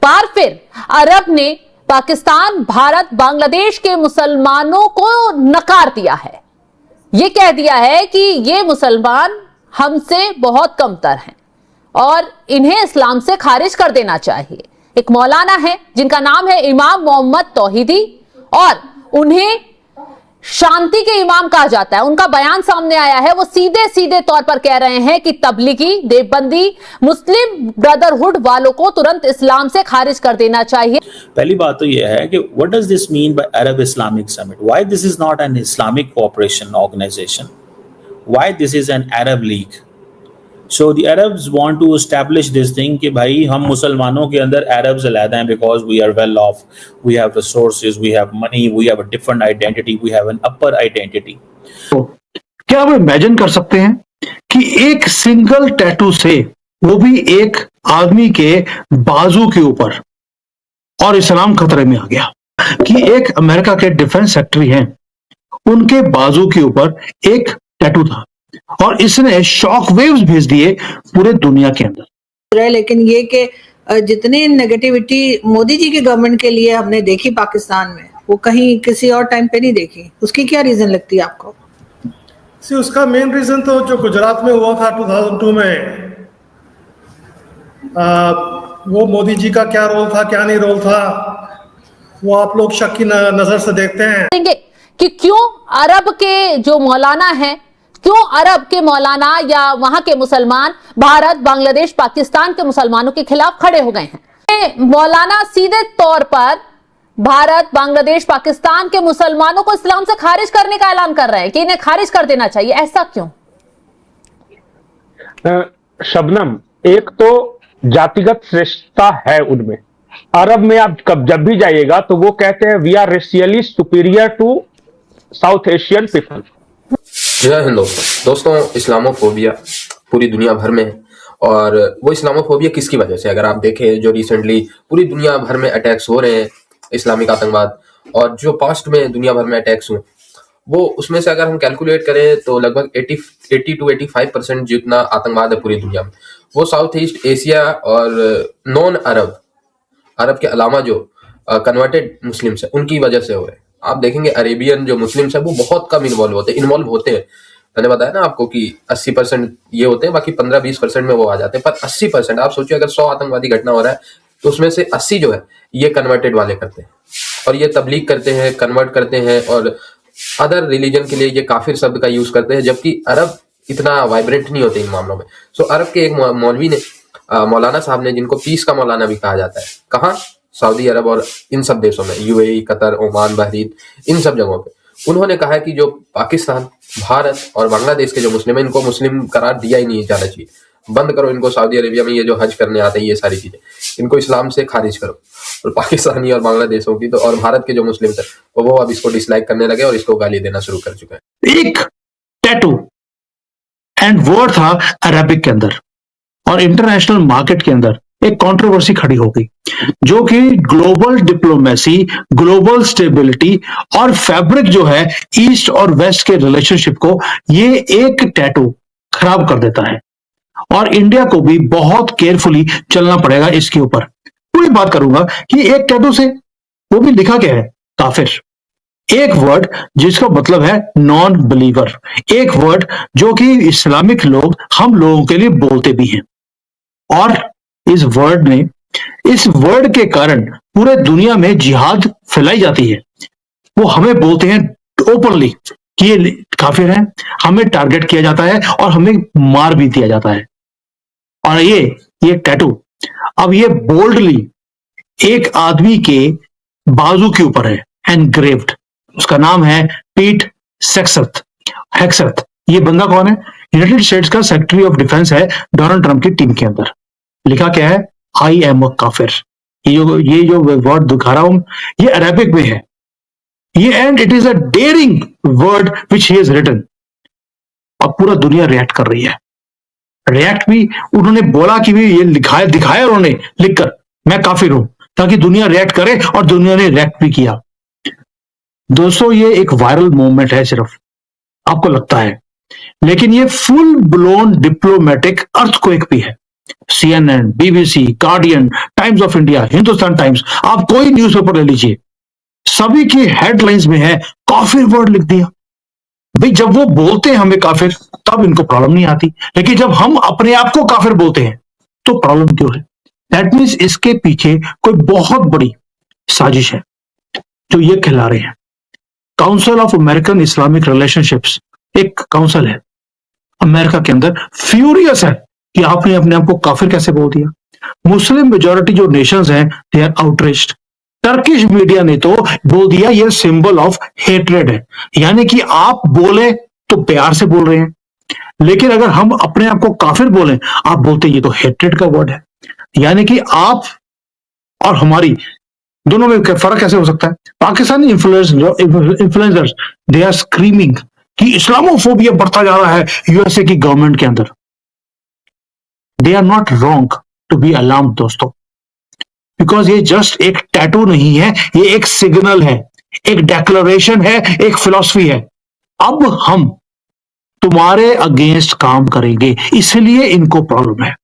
बार फिर अरब ने पाकिस्तान, भारत, बांग्लादेश के मुसलमानों को नकार दिया है। यह कह दिया है कि ये मुसलमान हमसे बहुत कमतर हैं और इन्हें इस्लाम से खारिज कर देना चाहिए। एक मौलाना है जिनका नाम है इमाम मोहम्मद तौहीदी और उन्हें शांति के इमाम कहा जाता है। उनका बयान सामने आया है। वो सीधे सीधे तौर पर कह रहे हैं कि तबलीगी, देवबंदी, मुस्लिम ब्रदरहुड वालों को तुरंत इस्लाम से खारिज कर देना चाहिए। पहली बात तो यह है कि what does this mean by Arab Islamic summit? Why this is not an Islamic cooperation organisation? Why this is an Arab league? So the Arabs want to establish this thing कि भाई हम मुसलमानों के अंदर Arabs अलग हैं because we are well off, we have resources, we have money, we have a different identity, we have an upper identity. तो क्या आप इमेजिन कर सकते हैं कि एक सिंगल टैटू से, वो भी एक आदमी के बाजू के ऊपर, और इस्लाम खतरे में आ गया कि एक अमेरिका के डिफेंस सेक्रेटरी हैं, उनके बाजू के ऊपर एक टैटू था और इसने शॉक वेव्स भेज दिए पूरे दुनिया के अंदर। लेकिन ये कि जितनी नेगेटिविटी मोदी जी की गवर्नमेंट के लिए हमने देखी पाकिस्तान में, वो कहीं किसी और टाइम पे नहीं देखी। उसकी क्या रीजन लगती है आपको? उसका मेन रीजन तो जो गुजरात में हुआ था 2002 में, वो मोदी जी का क्या रोल था, क्या नहीं रोल था, वो आप लोग शक की नजर से देखते हैं कि क्यों अरब के जो मौलाना हैं, क्यों अरब के मौलाना या वहां के मुसलमान भारत, बांग्लादेश, पाकिस्तान के मुसलमानों के खिलाफ खड़े हो गए हैं। मौलाना सीधे तौर पर भारत, बांग्लादेश, पाकिस्तान के मुसलमानों को इस्लाम से खारिज करने का ऐलान कर रहे हैं कि इन्हें खारिज कर देना चाहिए। ऐसा क्यों? शबनम, एक तो जातिगत श्रेष्ठता है उनमें। अरब में आप जब भी जाइएगा तो वो कहते हैं we are racially superior to South Asian people. जय हिंद दोस्तों, इस्लामोफोबिया पूरी दुनिया भर में है। और वो इस्लामोफोबिया किसकी वजह से, अगर आप देखें जो रिसेंटली पूरी दुनिया भर में अटैक्स हो रहे हैं, इस्लामिक आतंकवाद, और जो पास्ट में दुनिया भर में अटैक्स हुए, वो उसमें से अगर हम कैलकुलेट करें तो लगभग 80 to 85% जितना आतंकवाद है पूरी दुनिया में, वो साउथ ईस्ट एशिया और नॉन अरब के अलावा जो कन्वर्टेड मुस्लिम्स है उनकी वजह से हो रहे हैं। आप देखेंगे अरेबियन जो मुस्लिम्स है वो बहुत कम इन्वॉल्व होते हैं। मैंने बताया ना आपको कि 80% ये होते हैं, बाकी 15-20% में वो आ जाते हैं। पर 80%, आप सोचिए अगर 100 आतंकवादी घटना हो रहा है तो उसमें से 80 जो है ये कन्वर्टेड वाले करते हैं, और ये तबलीग करते हैं, कन्वर्ट करते हैं और अदर रिलीजन के लिए ये काफिर शब्द का यूज करते हैं, जबकि अरब इतना वाइब्रेंट नहीं होते इन मामलों में। सो अरब के एक मौलवी ने, मौलाना साहब ने, जिनको पीस का मौलाना भी कहा जाता है, कहाँ? सऊदी अरब और इन सब देशों में, यूएई, कतर, ओमान, बहरीन, इन सब जगहों पे उन्होंने कहा है कि जो पाकिस्तान, भारत और बांग्लादेश के जो मुस्लिम है, इनको मुस्लिम करार दिया ही नहीं जाना चाहिए। बंद करो इनको सऊदी अरेबिया में ये जो हज करने आते हैं, ये सारी चीजें, इनको इस्लाम से खारिज करो। और पाकिस्तानी और बांग्लादेशों की तो, और भारत के जो मुस्लिम थे वो अब इसको डिसलाइक करने लगे और इसको गाली देना शुरू कर चुके हैं। एक टैटू एंड वर्ड था अरबिक के अंदर, और इंटरनेशनल मार्केट के अंदर एक कंट्रोवर्सी खड़ी हो गई, जो कि ग्लोबल डिप्लोमेसी, ग्लोबल स्टेबिलिटी और फैब्रिक जो है ईस्ट और वेस्ट के रिलेशनशिप को, ये एक टैटू खराब कर देता है। और इंडिया को भी बहुत केयरफुली चलना पड़ेगा इसके ऊपर। पूरी बात करूंगा कि एक टैटू से, वो भी लिखा क्या है? काफिर। एक वर्ड जिसका मतलब है नॉन बिलीवर, एक वर्ड जो कि इस्लामिक लोग हम लोगों के लिए बोलते भी हैं। और इस वर्ड के कारण पूरे दुनिया में जिहाद फैलाई जाती है। वो हमें बोलते हैं ओपनली कि ये काफिर हैं, हमें टारगेट किया जाता है और हमें मार भी दिया जाता है। और ये टैटू अब ये बोल्डली एक आदमी के बाजू के ऊपर है, एनग्रेव्ड। उसका नाम है पीट हेक्सर्थ। ये बंदा कौन है? यूनाइटेड स्टेट्स का सेक्रेटरी ऑफ डिफेंस है डोनाल्ड ट्रंप की टीम के अंदर। लिखा क्या है? आई एम अ काफिर। ये जो वर्ड दिखा रहा हूं, ये अरेबिक में है ये, and it is a daring word which he has written. और पूरा दुनिया रिएक्ट कर रही है। रिएक्ट भी उन्होंने बोला कि भी ये दिखाया उन्होंने लिखकर, मैं काफिर हूं, ताकि दुनिया रिएक्ट करे, और दुनिया ने रिएक्ट भी किया। दोस्तों, ये एक वायरल मूवमेंट है सिर्फ, आपको लगता है, लेकिन ये फुल ब्लोन डिप्लोमेटिक अर्थक्वेक भी है। CNN, BBC, guardian, times of India, Hindustan times, आप कोई न्यूज़पेपर ले लीजिए, सभी की हेडलाइंस में है काफिर वर्ड लिख दिया। भाई जब वो बोलते हैं हमें काफिर तब इनको प्रॉब्लम नहीं आती, लेकिन जब हम अपने आप को काफिर बोलते हैं तो प्रॉब्लम क्यों है? दैट मीन्स इसके पीछे कोई बहुत बड़ी साजिश है जो ये खिला रहे हैं। Council of American Islamic relationships एक काउंसिल है अमेरिका के अंदर, फ्यूरियस है कि आपने अपने आप को काफिर कैसे बोल दिया। मुस्लिम मेजॉरिटी जो नेशंस हैं they are outraged. Turkish media ने तो बोल दिया ये सिंबल ऑफ हेट्रेड है, यानी कि आप बोले तो प्यार से बोल रहे हैं, लेकिन अगर हम अपने आप को काफिर बोलें, आप बोलते हैं ये तो हेट्रेड का वर्ड है। यानी कि आप और हमारी दोनों में फर्क कैसे हो सकता है? Pakistani influencers they are screaming कि इस्लामोफोबिया बढ़ता जा रहा है यूएसए की गवर्नमेंट के अंदर। They are not wrong to be alarmed दोस्तों, बिकॉज ये जस्ट एक टैटू नहीं है, ये एक सिग्नल है, एक डेक्लरेशन है, एक फिलॉसफी है। अब हम तुम्हारे अगेंस्ट काम करेंगे, इसलिए इनको प्रॉब्लम है।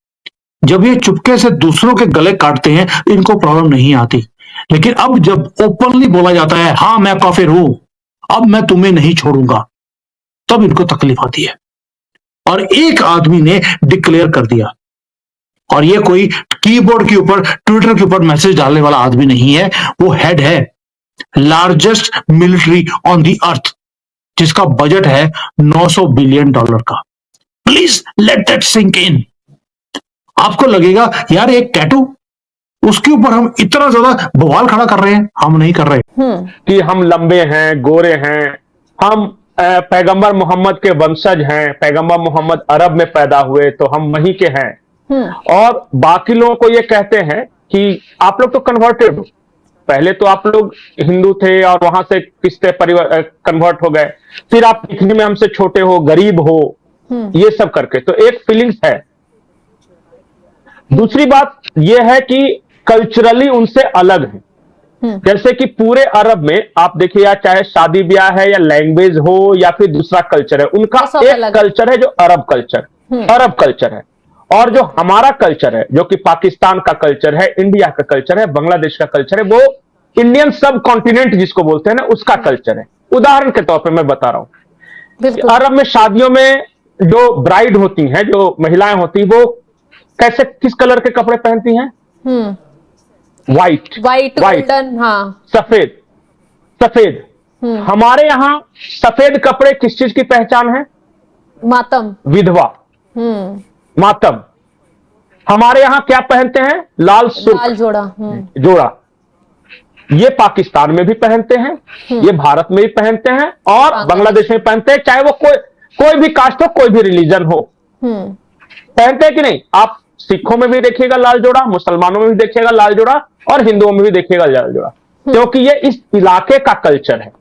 जब ये चुपके से दूसरों के गले काटते हैं इनको प्रॉब्लम नहीं आती, लेकिन अब जब ओपनली बोला जाता है हां मैं काफिर हूं, अब मैं तुम्हें नहीं छोड़ूंगा, तब इनको तकलीफ आती है। और एक आदमी ने डिक्लेयर कर दिया, और ये कोई कीबोर्ड के ऊपर ट्विटर के ऊपर मैसेज डालने वाला आदमी नहीं है, वो हेड है largest military on the earth, जिसका बजट है $900 बिलियन का। Please let that sink in. आपको लगेगा यार एक टैटू, उसके ऊपर हम इतना ज्यादा बवाल खड़ा कर रहे हैं। हम नहीं कर रहे कि हम लंबे हैं, गोरे हैं, हम पैगंबर मोहम्मद के वंशज हैं, पैगंबर मोहम्मद अरब में पैदा हुए तो हम वहीं के हैं। और बाकी लोगों को ये कहते हैं कि आप लोग तो कन्वर्टेड हो, पहले तो आप लोग हिंदू थे और वहां से किससे कन्वर्ट हो गए, फिर आप दिखने में हमसे छोटे हो, गरीब हो, ये सब करके तो एक फीलिंग्स है। दूसरी बात यह है कि कल्चरली उनसे अलग है। जैसे कि पूरे अरब में आप देखिए, या चाहे शादी ब्याह है या लैंग्वेज हो या फिर दूसरा कल्चर है, उनका एक कल्चर है जो अरब कल्चर है। और जो हमारा कल्चर है, जो कि पाकिस्तान का कल्चर है, इंडिया का कल्चर है, बांग्लादेश का कल्चर है, वो इंडियन सब कॉन्टिनेंट जिसको बोलते हैं ना, उसका कल्चर है। उदाहरण के तौर पे मैं बता रहा हूं, अरब में शादियों में जो ब्राइड होती हैं, जो महिलाएं होती, वो कैसे, किस कलर के कपड़े पहनती हैं? व्हाइट, गोल्डन, हाँ, सफेद। हमारे यहां सफेद कपड़े किस चीज की पहचान है? मातम, विधवा, मातम। हमारे यहां क्या पहनते हैं? लाल जोड़ा। ये पाकिस्तान में भी पहनते हैं, ये भारत में भी पहनते हैं और बांग्लादेश में पहनते हैं, चाहे वो कोई भी कास्ट हो, कोई भी रिलीजन हो, पहनते हैं कि नहीं? आप सिखों में भी देखिएगा लाल जोड़ा, मुसलमानों में भी देखिएगा लाल जोड़ा और हिंदुओं में भी देखिएगा लाल जोड़ा, क्योंकि ये इस इलाके का कल्चर है।